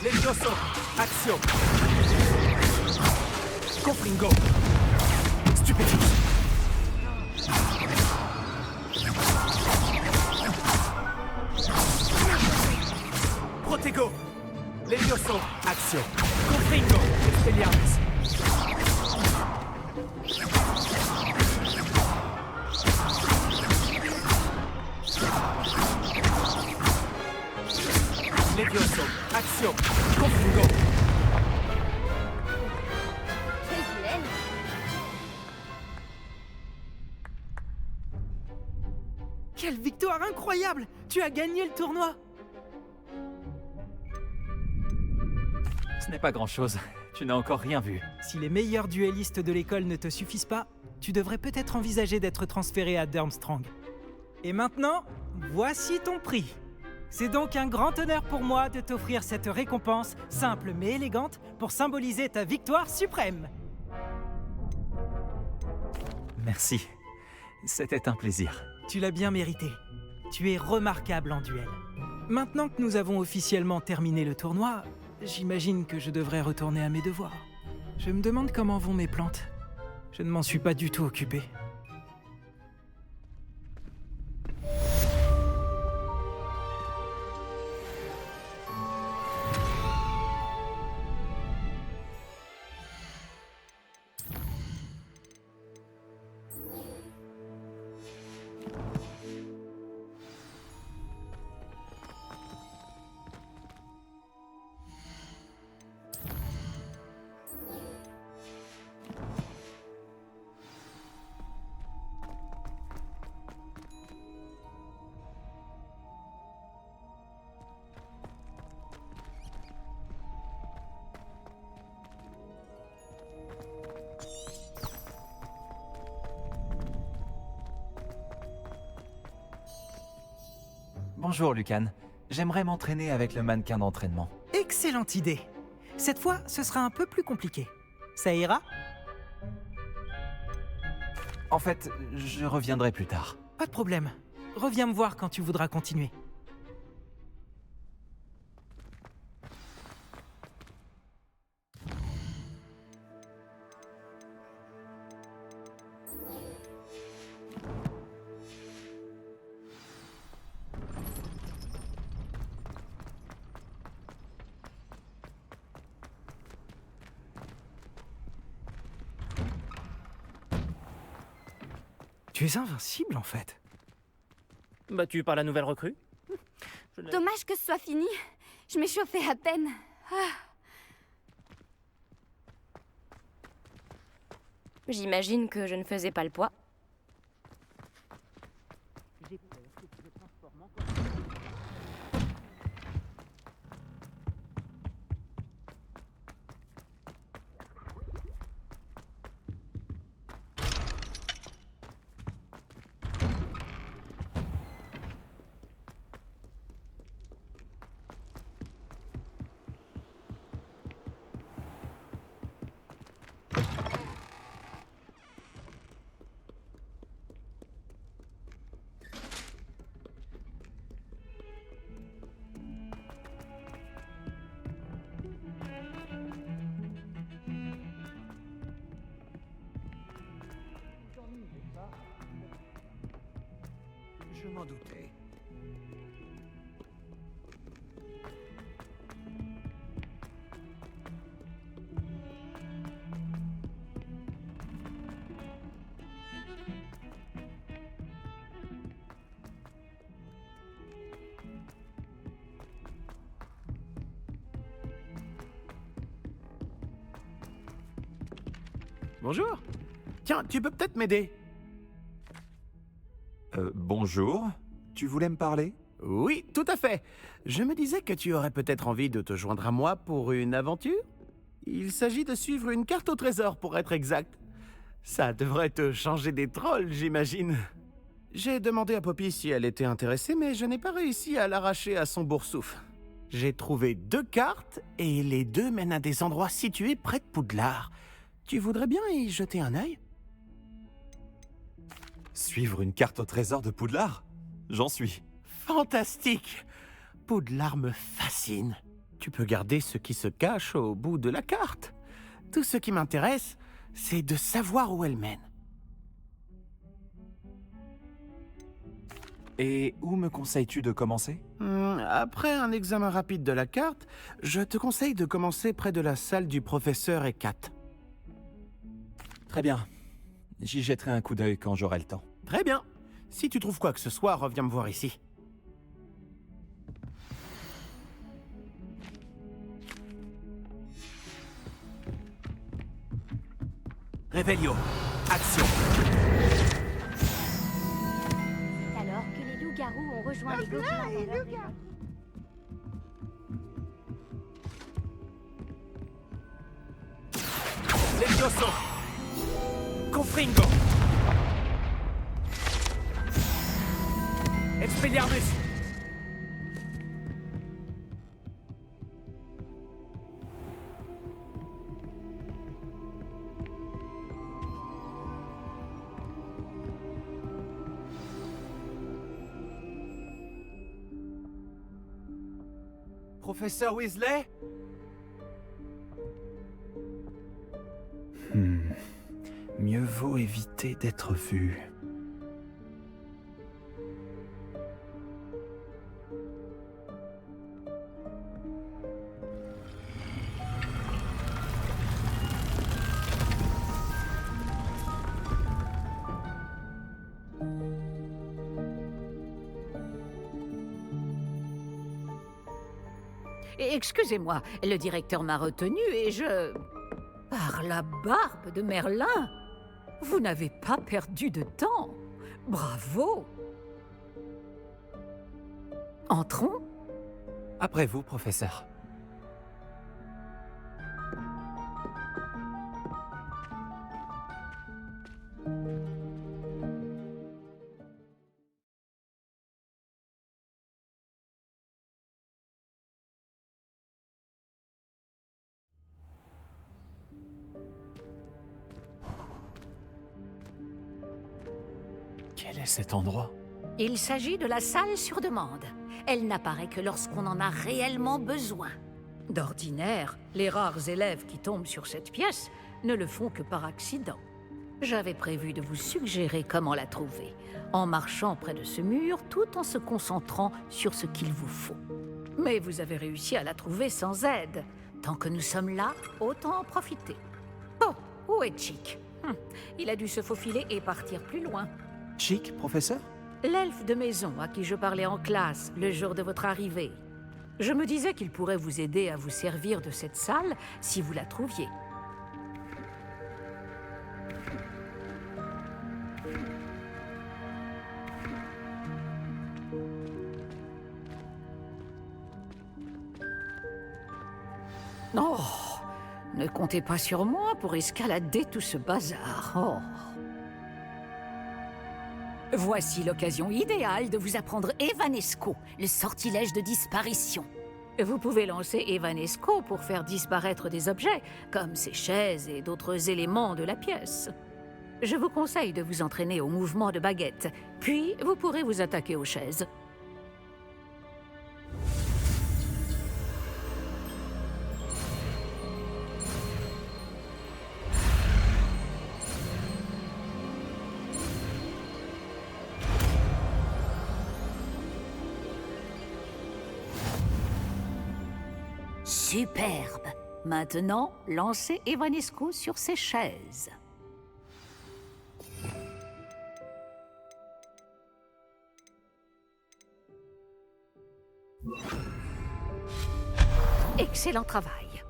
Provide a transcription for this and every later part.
Levioso, action. Confringo. Stupéfixe. Protego. Levioso, action. Confringo, Expelliarmus. Levioso, action. Confringo. Quelle plaine! Quelle victoire incroyable! Tu as gagné le tournoi! Ce n'est pas grand-chose. Tu n'as encore rien vu. Si les meilleurs duellistes de l'école ne te suffisent pas, tu devrais peut-être envisager d'être transféré à Durmstrang. Et maintenant, voici ton prix. C'est donc un grand honneur pour moi de t'offrir cette récompense, simple mais élégante, pour symboliser ta victoire suprême. Merci. C'était un plaisir. Tu l'as bien mérité. Tu es remarquable en duel. Maintenant que nous avons officiellement terminé le tournoi, j'imagine que je devrais retourner à mes devoirs. Je me demande comment vont mes plantes. Je ne m'en suis pas du tout occupé. Bonjour, Lucan. J'aimerais m'entraîner avec le mannequin d'entraînement. Excellente idée. Cette fois, ce sera un peu plus compliqué. Ça ira? En fait, je reviendrai plus tard. Pas de problème. Reviens me voir quand tu voudras continuer. Tu es invincible en fait. Battu par la nouvelle recrue? Dommage que ce soit fini. Je m'échauffais à peine. J'imagine que je ne faisais pas le poids. Je m'en doutais. Bonjour. Tiens, tu peux peut-être m'aider? Bonjour. Tu voulais me parler? Oui, tout à fait. Je me disais que tu aurais peut-être envie de te joindre à moi pour une aventure. Il s'agit de suivre une carte au trésor, pour être exact. Ça devrait te changer des trolls, j'imagine. J'ai demandé à Poppy si elle était intéressée, mais je n'ai pas réussi à l'arracher à son boursouf. J'ai trouvé 2 cartes, et les 2 mènent à des endroits situés près de Poudlard. Tu voudrais bien y jeter un œil? Suivre une carte au trésor de Poudlard? J'en suis. Fantastique! Poudlard me fascine. Tu peux garder ce qui se cache au bout de la carte. Tout ce qui m'intéresse, c'est de savoir où elle mène. Et où me conseilles-tu de commencer? Après un examen rapide de la carte, je te conseille de commencer près de la salle du professeur Hecat. Très bien. J'y jetterai un coup d'œil quand j'aurai le temps. Très bien. Si tu trouves quoi que ce soit, reviens me voir ici. Revelio. Action. Alors que les loups-garous ont rejoint les gobelins dans leur village. Levioso. Confringo. Expelliarmus. Professeur Weasley? Mieux vaut éviter d'être vu. Excusez-moi, le directeur m'a retenu et je... Par la barbe de Merlin, vous n'avez pas perdu de temps. Bravo. Entrons. Après vous, professeur. Quel est cet endroit? Il s'agit de la salle sur demande. Elle n'apparaît que lorsqu'on en a réellement besoin. D'ordinaire, les rares élèves qui tombent sur cette pièce ne le font que par accident. J'avais prévu de vous suggérer comment la trouver, en marchant près de ce mur tout en se concentrant sur ce qu'il vous faut. Mais vous avez réussi à la trouver sans aide. Tant que nous sommes là, autant en profiter. Oh, où est Chick? Il a dû se faufiler et partir plus loin. Chic, professeur? L'elfe de maison à qui je parlais en classe le jour de votre arrivée. Je me disais qu'il pourrait vous aider à vous servir de cette salle si vous la trouviez. Oh, ne comptez pas sur moi pour escalader tout ce bazar. Oh. Voici l'occasion idéale de vous apprendre Evanesco, le sortilège de disparition. Vous pouvez lancer Evanesco pour faire disparaître des objets, comme ces chaises et d'autres éléments de la pièce. Je vous conseille de vous entraîner au mouvement de baguette, puis vous pourrez vous attaquer aux chaises. Superbe. Maintenant, lancez Evanesco sur ces chaises. Excellent travail.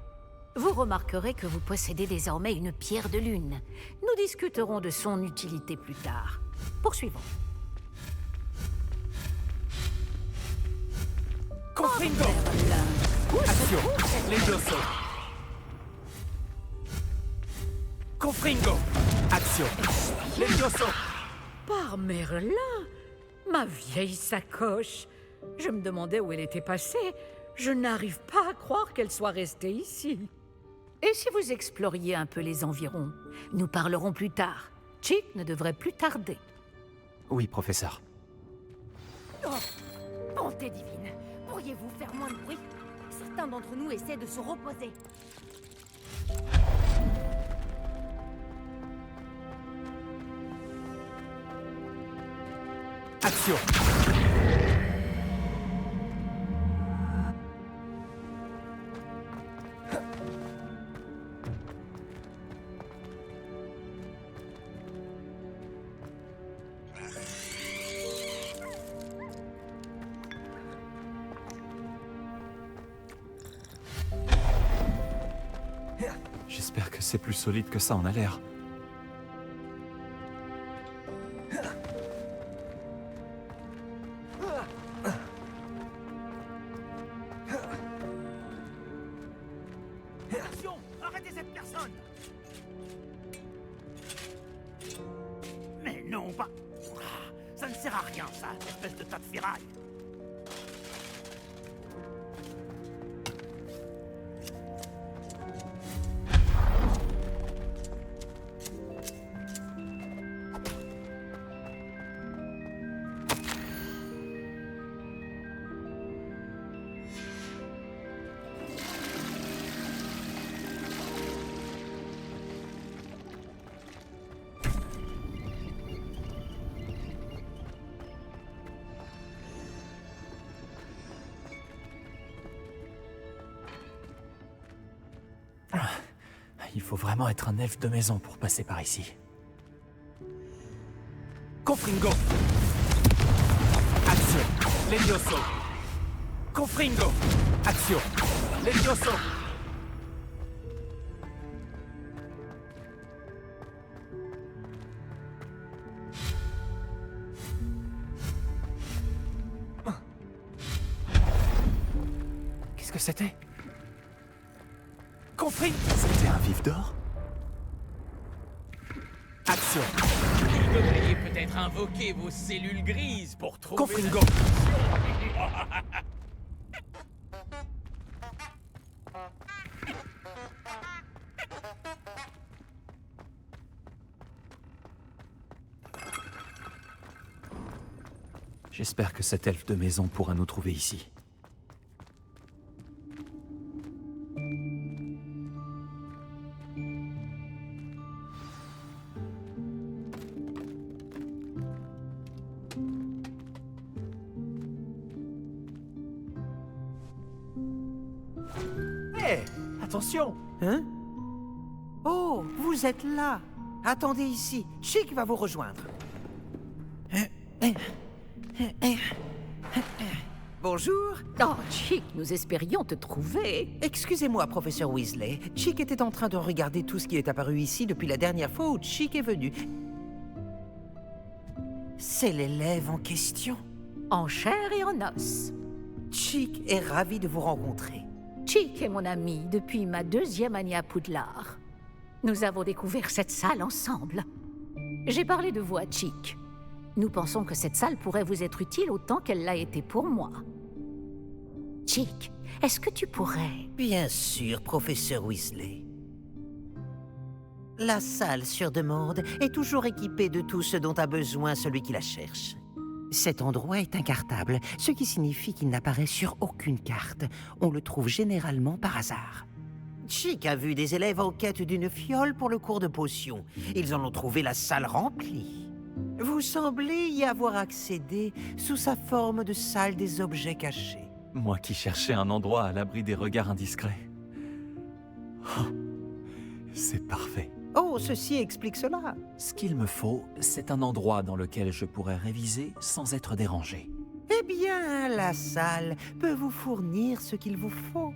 Vous remarquerez que vous possédez désormais une pierre de lune. Nous discuterons de son utilité plus tard. Poursuivons. Confringo. Action. Levioso. Confringo. Action. Levioso. Par Merlin, ma vieille sacoche. Je me demandais où elle était passée. Je n'arrive pas à croire qu'elle soit restée ici. Et si vous exploriez un peu les environs? Nous parlerons plus tard. Chick ne devrait plus tarder. Oui, professeur. Oh, bonté divine, pourriez-vous faire moins de bruit? Certains Chacun d'entre nous essaie de se reposer. Action. J'espère que c'est plus solide que ça en a l'air. Action. Arrêtez cette personne. Mais non, pas... Ça ne sert à rien, ça, espèce de tas de ferraille. Il faut vraiment être un elfe de maison pour passer par ici. Confringo. Action. Levioso. Confringo. Action. Levioso. Qu'est-ce que c'était? Confringo. C'était un vif d'or? Action. Vous devriez peut-être invoquer vos cellules grises pour trouver... Confringo. J'espère que cet elfe de maison pourra nous trouver ici. Hé, attention. Hein? Oh, vous êtes là. Attendez ici. Chic va vous rejoindre. Bonjour. Oh, Chic, nous espérions te trouver. Excusez-moi, professeur Weasley. Chic était en train de regarder tout ce qui est apparu ici depuis la dernière fois où Chic est venu. C'est l'élève en question. En chair et en os. Chic est ravi de vous rencontrer. Chic est mon ami depuis ma 2e année à Poudlard. Nous avons découvert cette salle ensemble. J'ai parlé de vous à Chic. Nous pensons que cette salle pourrait vous être utile autant qu'elle l'a été pour moi. Chic, est-ce que tu pourrais... Bien sûr, professeur Weasley. La salle sur demande est toujours équipée de tout ce dont a besoin celui qui la cherche. Cet endroit est incartable, ce qui signifie qu'il n'apparaît sur aucune carte. On le trouve généralement par hasard. Chic a vu des élèves en quête d'une fiole pour le cours de potions. Ils en ont trouvé la salle remplie. Vous semblez y avoir accédé sous sa forme de salle des objets cachés. Moi qui cherchais un endroit à l'abri des regards indiscrets. Oh, c'est parfait. Oh, ceci explique cela. Ce qu'il me faut, c'est un endroit dans lequel je pourrais réviser sans être dérangé. Eh bien, la salle peut vous fournir ce qu'il vous faut.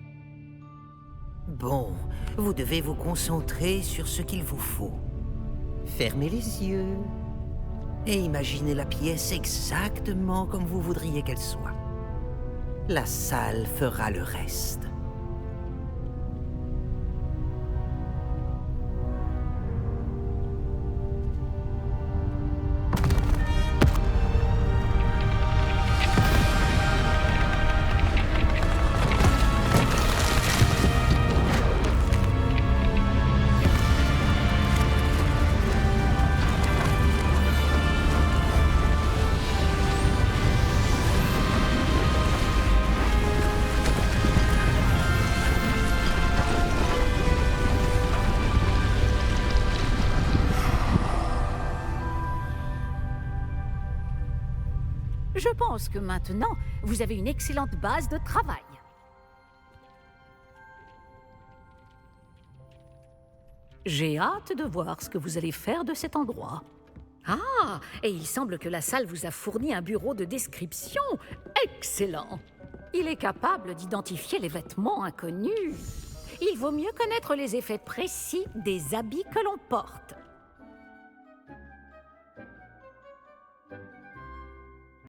Bon, vous devez vous concentrer sur ce qu'il vous faut. Fermez les yeux et imaginez la pièce exactement comme vous voudriez qu'elle soit. La salle fera le reste. Je pense que maintenant, vous avez une excellente base de travail. J'ai hâte de voir ce que vous allez faire de cet endroit. Ah, et il semble que la salle vous a fourni un bureau de description. Excellent! Il est capable d'identifier les vêtements inconnus. Il vaut mieux connaître les effets précis des habits que l'on porte.